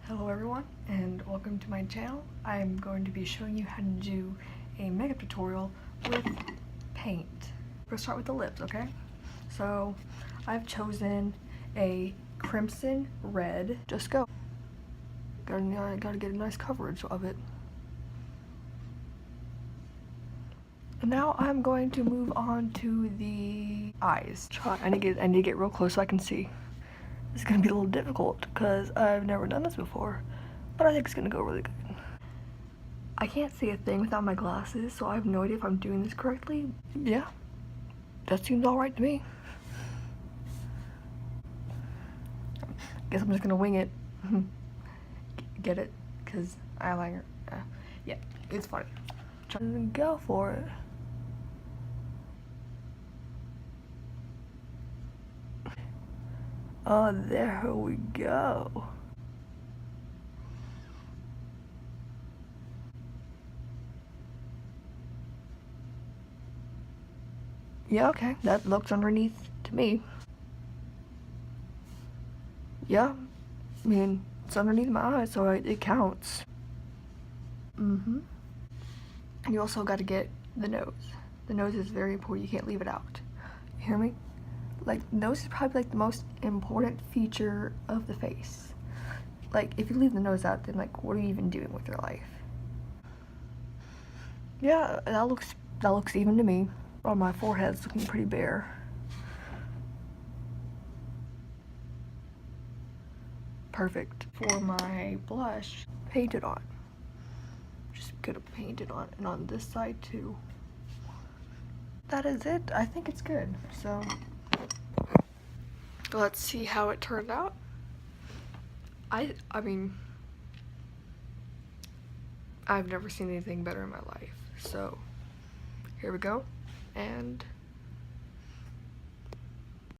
Hello everyone and welcome to my channel. I'm going to be showing you how to do a makeup tutorial with paint. We're going to start with the lips, okay? So I've chosen a crimson red. Just go. Gotta get a nice coverage of it. And now I'm going to move on to the eyes. I need to get real close so I can see. It's gonna be a little difficult because I've never done this before, but I think it's gonna go really good. I can't see a thing without my glasses, so I have no idea if I'm doing this correctly. Yeah, that seems all right to me. Guess I'm just gonna wing it. Get it? Because eyeliner. Yeah, it's funny. Trying to go for it. Oh, there we go. Yeah, okay, that looks underneath to me. Yeah, I mean, it's underneath my eyes, so it counts. And you also got to get the nose. The nose is very important. You can't leave it out. You hear me? Like, nose is probably like the most important feature of the face. Like, if you leave the nose out, then like, what are you even doing with your life? Yeah, that looks even to me. On my forehead's looking pretty bare. Perfect. For my blush, paint it on. Just gonna paint it on, and on this side too. That is it. I think it's good. So let's see how it turned out. I mean, I've never seen anything better in my life. So here we go, and